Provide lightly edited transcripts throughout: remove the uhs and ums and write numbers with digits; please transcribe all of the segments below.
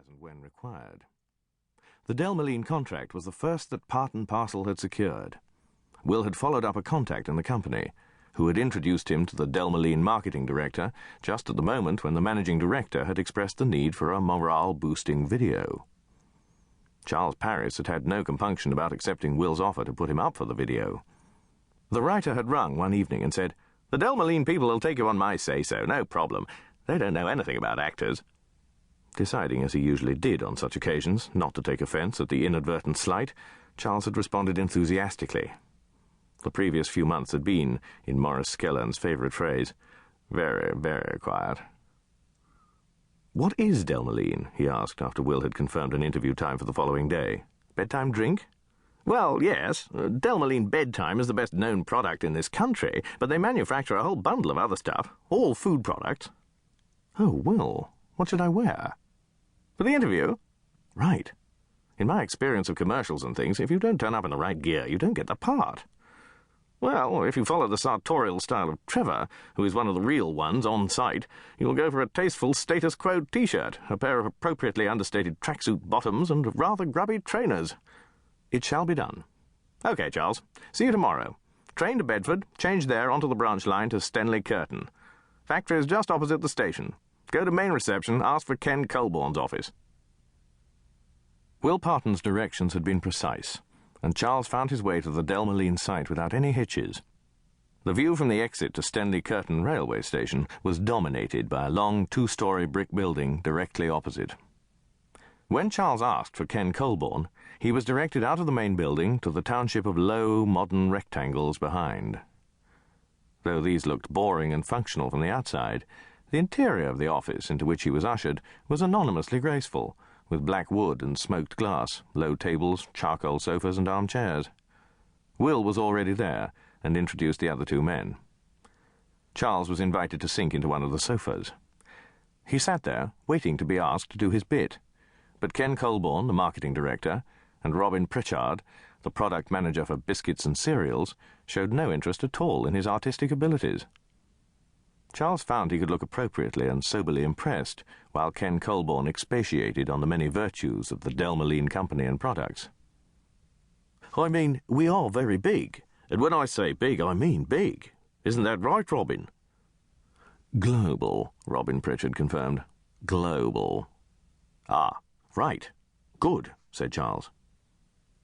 as and when required. The Delmoleen contract was the first that Part and Parcel had secured. Will had followed up a contact in the company, who had introduced him to the Delmoleen marketing director just at the moment when the managing director had expressed the need for a morale-boosting video. Charles Parris had had no compunction about accepting Will's offer to put him up for the video. The writer had rung one evening and said, "The Delmoleen people will take you on my say-so, no problem. They don't know anything about actors." Deciding, as he usually did on such occasions, not to take offence at the inadvertent slight, Charles had responded enthusiastically. The previous few months had been, in Maurice Skellen's favourite phrase, very, very quiet. "What is Delmoleen?" he asked after Will had confirmed an interview time for the following day. "Bedtime drink?" "Well, yes. Delmoleen Bedtime is the best known product in this country, but they manufacture a whole bundle of other stuff, all food products." "Oh, Will, what should I wear?" "For the interview?" "Right. In my experience of commercials and things, if you don't turn up in the right gear, you don't get the part." "Well, if you follow the sartorial style of Trevor, who is one of the real ones on site, you'll go for a tasteful status quo T-shirt, a pair of appropriately understated tracksuit bottoms, and rather grubby trainers." "It shall be done." "OK, Charles. See you tomorrow. Train to Bedford, change there onto the branch line to Stenley Curtain. Factory is just opposite the station. Go to main reception, ask for Ken Colborne's office." Will Parton's directions had been precise, and Charles found his way to the Delmoleen site without any hitches. The view from the exit to Stenley Curtain railway station was dominated by a long two-storey brick building directly opposite. When Charles asked for Ken Colborne, he was directed out of the main building to the township of low, modern rectangles behind. Though these looked boring and functional from the outside, the interior of the office into which he was ushered was anonymously graceful, with black wood and smoked glass, low tables, charcoal sofas and armchairs. Will was already there, and introduced the other two men. Charles was invited to sink into one of the sofas. He sat there, waiting to be asked to do his bit, but Ken Colborne, the marketing director, and Robin Pritchard, the product manager for biscuits and cereals, showed no interest at all in his artistic abilities. Charles found he could look appropriately and soberly impressed, while Ken Colborne expatiated on the many virtues of the Delmoleen Company and products. "I mean, we are very big, and when I say big, I mean big. Isn't that right, Robin?" "Global," Robin Pritchard confirmed. "Global." "Ah, right. Good," said Charles.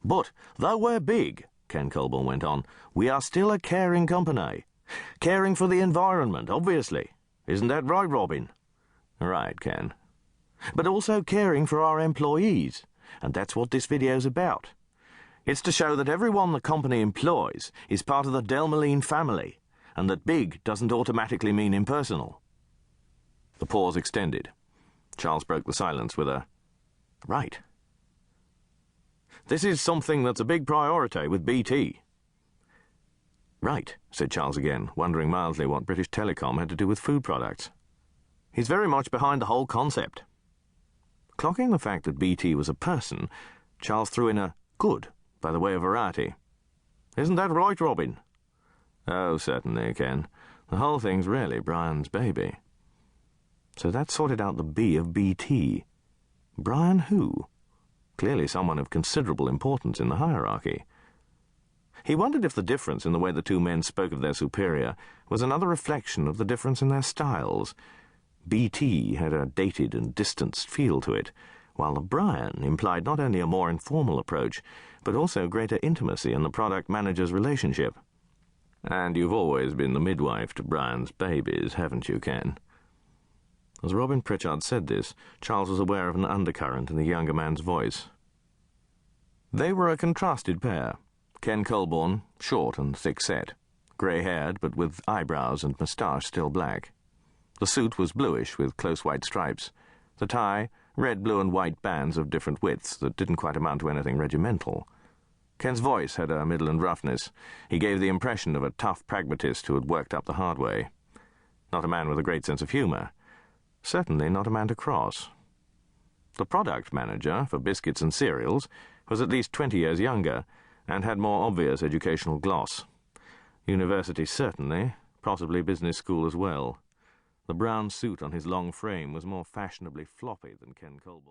"But, though we're big," Ken Colborne went on, "we are still a caring company. Caring for the environment, obviously. Isn't that right, Robin?" "Right, Ken." "But also caring for our employees, and that's what this video's about. It's to show that everyone the company employs is part of the Delmoleen family, and that big doesn't automatically mean impersonal." The pause extended. Charles broke the silence with a, "Right." "This is something that's a big priority with BT." "Right," said Charles again, wondering mildly what British Telecom had to do with food products. "He's very much behind the whole concept." Clocking the fact that BT was a person, Charles threw in a "good" by the way of variety. "Isn't that right, Robin?" "Oh, certainly, Ken. The whole thing's really Brian's baby." So that sorted out the B of BT. Brian who? Clearly someone of considerable importance in the hierarchy. He wondered if the difference in the way the two men spoke of their superior was another reflection of the difference in their styles. BT had a dated and distanced feel to it, while the Brian implied not only a more informal approach, but also greater intimacy in the product manager's relationship. "And you've always been the midwife to Brian's babies, haven't you, Ken?" As Robin Pritchard said this, Charles was aware of an undercurrent in the younger man's voice. They were a contrasted pair. Ken Colborne, short and thick-set, grey-haired but with eyebrows and moustache still black. The suit was bluish with close white stripes. The tie, red, blue and white bands of different widths that didn't quite amount to anything regimental. Ken's voice had a Midland roughness. He gave the impression of a tough pragmatist who had worked up the hard way. Not a man with a great sense of humour. Certainly not a man to cross. The product manager for biscuits and cereals was at least 20 years younger, and had more obvious educational gloss. University certainly, possibly business school as well. The brown suit on his long frame was more fashionably floppy than Ken Colborne.